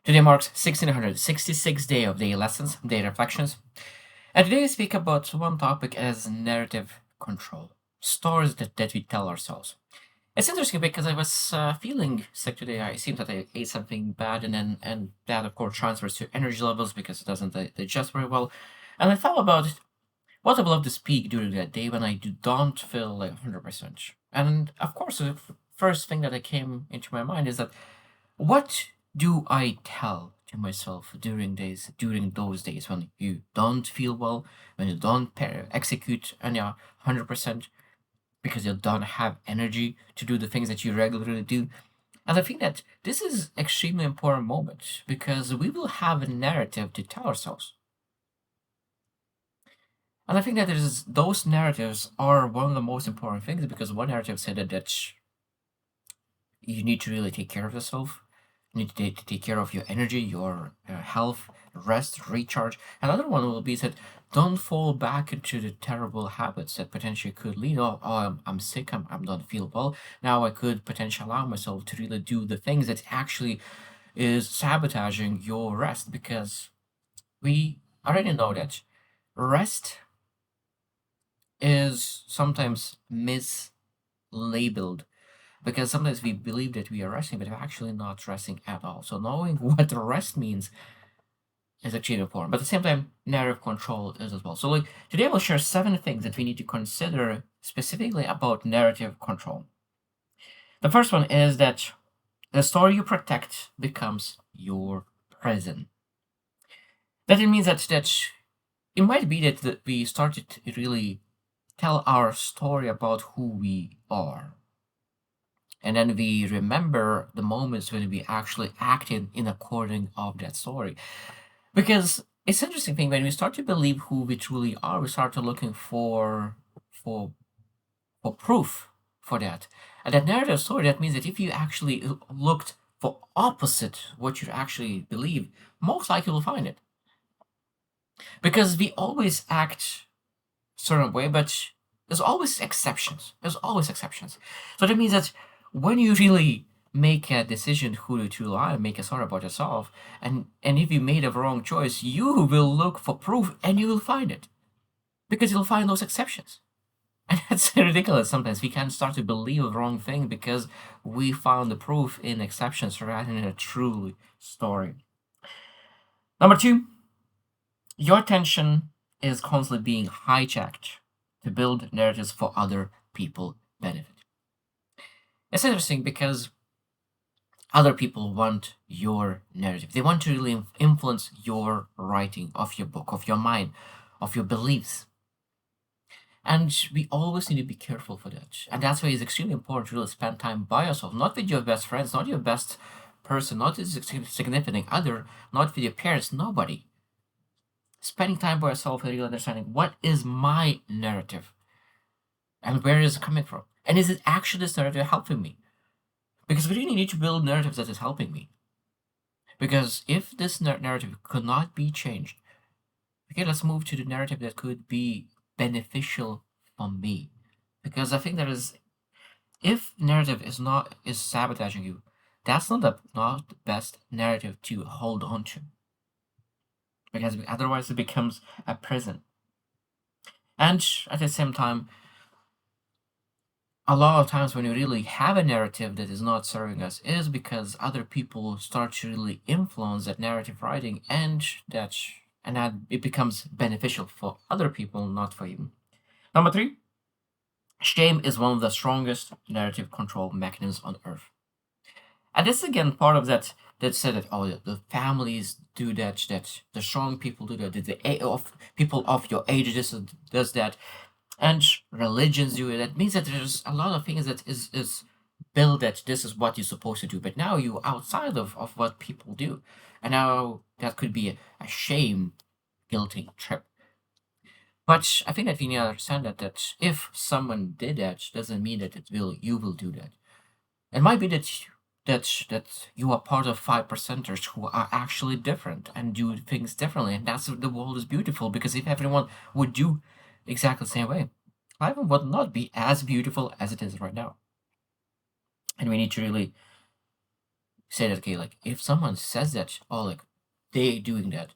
Today marks 1666 day of day lessons, day reflections, and today we speak about one topic as narrative control, stories that we tell ourselves. It's interesting because I was feeling sick today. I seemed that I ate something bad, and that of course transfers to energy levels because it doesn't digest very well. And I thought about what I would love to speak during that day when don't feel like 100%. And of course, the first thing that came into my mind is that what do I tell to myself during those days when you don't feel well, when you don't execute on your 100% because you don't have energy to do the things that you regularly do? And I think that this is extremely important moment because we will have a narrative to tell ourselves. And I think that there's those narratives are one of the most important things because one narrative said that you need to really take care of yourself. You need to take care of your energy, your health, rest, recharge. Another one will be that don't fall back into the terrible habits that potentially could lead. I'm sick, I'm not feel well. Now I could potentially allow myself to really do the things that actually is sabotaging your rest because we already know that rest is sometimes mislabeled because sometimes we believe that we are resting, but we're actually not resting at all. So knowing what the rest means is actually important. But at the same time, narrative control is as well. So like today we'll share 7 things that we need to consider specifically about narrative control. The first one is that the story you protect becomes your prison. That it means that it might be that we started to really tell our story about who we are, and then we remember the moments when we actually acted in according of that story. Because it's interesting thing when we start to believe who we truly are, we start to looking for for proof for that. And that narrative story, that means that if you actually looked for opposite what you actually believe, most likely you'll find it. Because we always act certain way, but there's always exceptions. There's always exceptions. So that means that when you really make a decision who to lie and make a story about yourself, and if you made a wrong choice, you will look for proof and you will find it because you'll find those exceptions. And that's ridiculous. Sometimes we can start to believe the wrong thing because we found the proof in exceptions rather than a true story. Number two, your attention is constantly being hijacked to build narratives for other people benefit. It's interesting because other people want your narrative. They want to really influence your writing of your book, of your mind, of your beliefs. And we always need to be careful for that. And that's why it's extremely important to really spend time by yourself, not with your best friends, not your best person, not your significant other, not with your parents, nobody. Spending time by yourself and really understanding what is my narrative and where is it coming from? And is it actually this narrative helping me? Because we really need to build narratives that is helping me. Because if this narrative could not be changed, okay, let's move to the narrative that could be beneficial for me. Because I think there is, if narrative is sabotaging you, that's not the best narrative to hold on to. Because otherwise it becomes a prison. And at the same time, a lot of times when you really have a narrative that is not serving us is because other people start to really influence that narrative writing and that it becomes beneficial for other people, not for you. Number three, shame is one of the strongest narrative control mechanisms on earth. And this is again part of that said that the families do that the strong people do that of people of your age does that, and religions do it. That means that there's a lot of things that is built that this is what you're supposed to do. But now you're outside of what people do. And now that could be a shame, guilty trip. But I think that we need to understand that if someone did that, doesn't mean that you will do that. It might be that you are part of 5 percenters who are actually different and do things differently, and that's the world is beautiful because if everyone would do exactly the same way, life would not be as beautiful as it is right now. And we need to really say that, okay, like if someone says that, oh, like they doing that,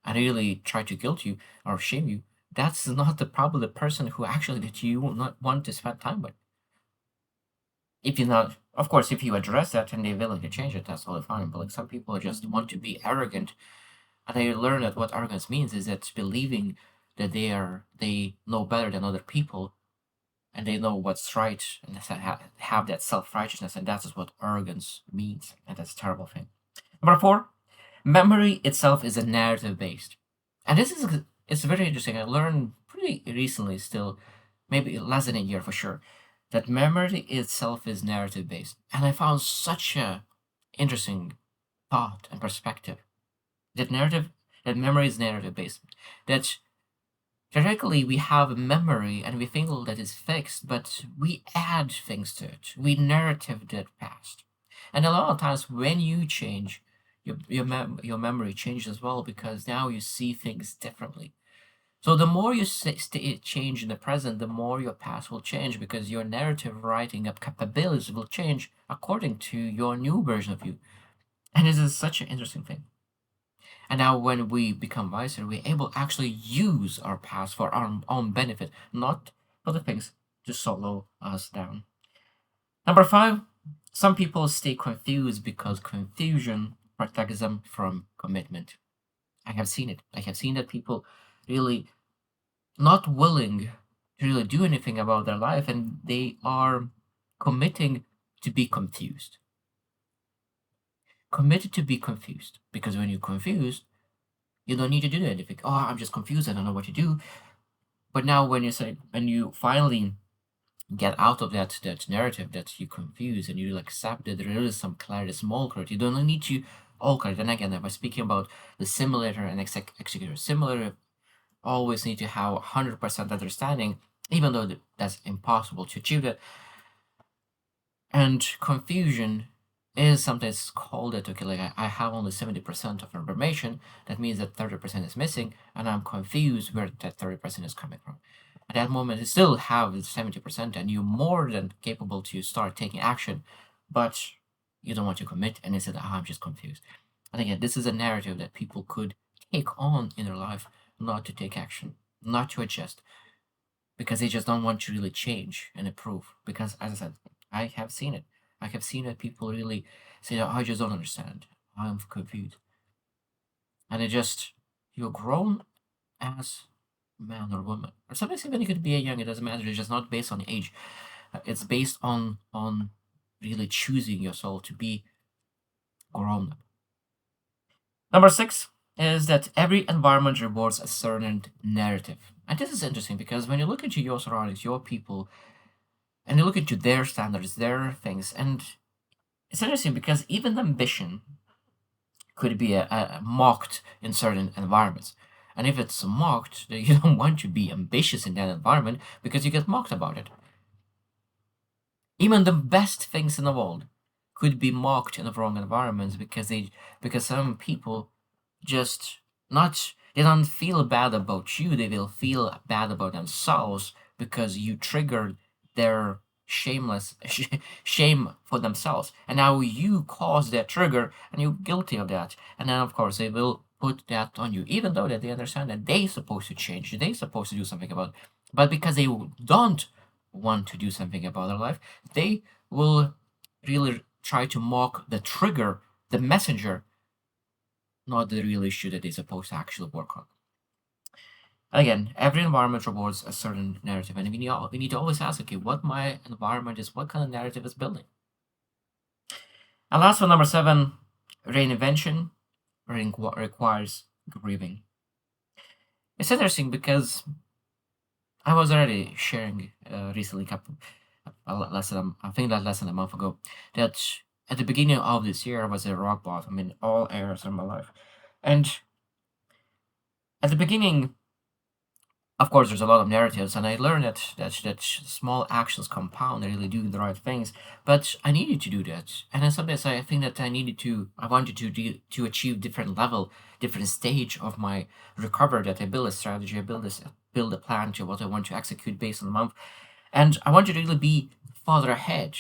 and really try to guilt you or shame you, that's not probably the person who actually that you will not want to spend time with. If you not, of course, if you address that and they're willing to change it, that's totally fine. But like some people just want to be arrogant, and they learn that what arrogance means is that believing that they know better than other people and they know what's right and have that self righteousness, and that's what arrogance means, and that's a terrible thing. Number four, memory itself is a narrative based, and this is it's very interesting. I learned pretty recently, still maybe less than a year for sure, that memory itself is narrative based, and I found such a interesting thought and perspective that that memory is narrative based, that theoretically, we have a memory and we think that it's fixed, but we add things to it. We narrative that past. And a lot of times when you change, your memory changes as well because now you see things differently. So the more you change in the present, the more your past will change because your narrative writing up capabilities will change according to your new version of you. And this is such an interesting thing. And now, when we become wiser, we're able to actually use our past for our own benefit, not for the things to solo us down. Number five, some people stay confused because confusion protects them from commitment. I have seen it. I have seen that people really not willing to really do anything about their life and they are committing to be confused. Committed to be confused. Because when you're confused, you don't need to do anything. Oh, I'm just confused. I don't know what to do. But now, when you finally get out of that narrative that you confuse and you accept that there is some clarity, small clarity, you don't need to all clarity. And again, if I'm speaking about the simulator and executor, simulator always need to have 100% understanding, even though that's impossible to achieve that. And confusion is sometimes called it, okay, like I have only 70% of information. That means that 30% is missing, and I'm confused where that 30% is coming from. At that moment, you still have 70%, and you're more than capable to start taking action, but you don't want to commit, and you said, I'm just confused. And again, this is a narrative that people could take on in their life, not to take action, not to adjust, because they just don't want to really change and improve. Because, as I said, I have seen it. I have seen that people really say, oh, I just don't understand. I'm confused. And it just, you're grown as man or woman. Or sometimes even it could be a young, it doesn't matter. It's just not based on age. It's based on really choosing your soul to be grown up. Number six is that every environment rewards a certain narrative. And this is interesting because when you look into your surroundings, your people, and you look into their standards, their things, and it's interesting because even ambition could be mocked in certain environments. And if it's mocked, you don't want to be ambitious in that environment because you get mocked about it. Even the best things in the world could be mocked in the wrong environments because some people just not they don't feel bad about you, they will feel bad about themselves because you triggered their shame for themselves, and now you cause that trigger and you're guilty of that, and then of course they will put that on you even though that they understand that they're supposed to change, they're supposed to do something about it. But because they don't want to do something about their life, they will really try to mock the trigger, the messenger, not the real issue that they're supposed to actually work on. Again, every environment rewards a certain narrative, and we need to always ask, okay, what my environment is, what kind of narrative is building. And last one, number seven, reinvention requires grieving. It's interesting because I was already sharing recently, I think that less than a month ago, that at the beginning of this year I was a rock bottom in all areas of my life, and at the beginning, of course, there's a lot of narratives, and I learned that small actions compound and really do the right things. But I needed to do that, and then sometimes I think that I wanted to achieve different level, different stage of my recovery. That I build a strategy, build a plan to what I want to execute based on the month, and I wanted to really be farther ahead.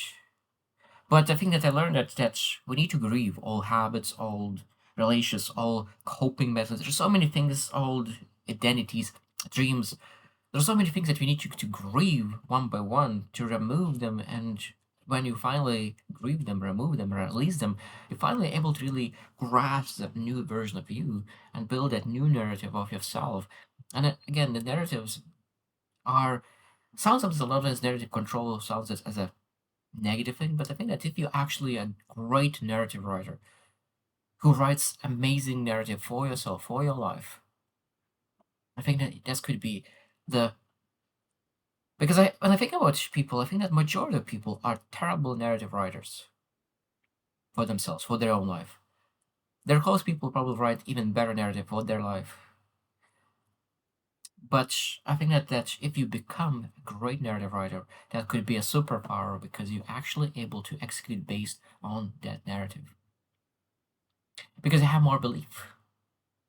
But I think that I learned that we need to grieve all habits, old relations, all coping methods. There's so many things, old identities, dreams. There's so many things that we need to grieve one by one to remove them. And when you finally grieve them, remove them, release them, you're finally able to really grasp that new version of you and build that new narrative of yourself. And again, the narratives are sounds sometimes a lot of this narrative control sounds as a negative thing, but I think that if you're actually a great narrative writer who writes amazing narrative for yourself, for your life, I think that this could be the because when I think about people, I think that majority of people are terrible narrative writers for themselves, for their own life. Their close people probably write even better narrative for their life. But I think that if you become a great narrative writer, that could be a superpower because you're actually able to execute based on that narrative. Because you have more belief,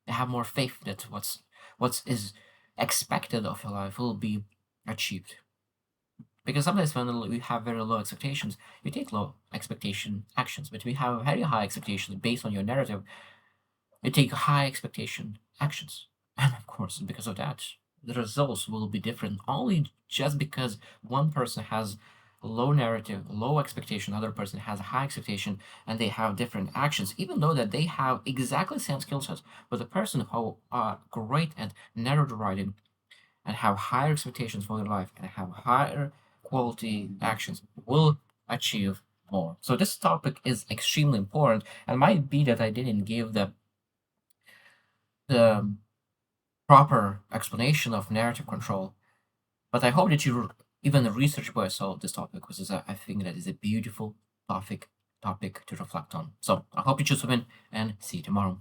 you have more faith that what's is expected of your life will be achieved. Because sometimes when we have very low expectations, you take low expectation actions. But we have very high expectations based on your narrative, you take high expectation actions. And of course, because of that, the results will be different only just because one person has low narrative, low expectation, other person has a high expectation, and they have different actions, even though that they have exactly the same skill sets. But the person who are great at narrative writing and have higher expectations for their life and have higher quality actions will achieve more. So this topic is extremely important, and might be that I didn't give the proper explanation of narrative control, but I hope that you even research by yourself this topic because I think that is a beautiful topic to reflect on. So I hope you choose to win and see you tomorrow.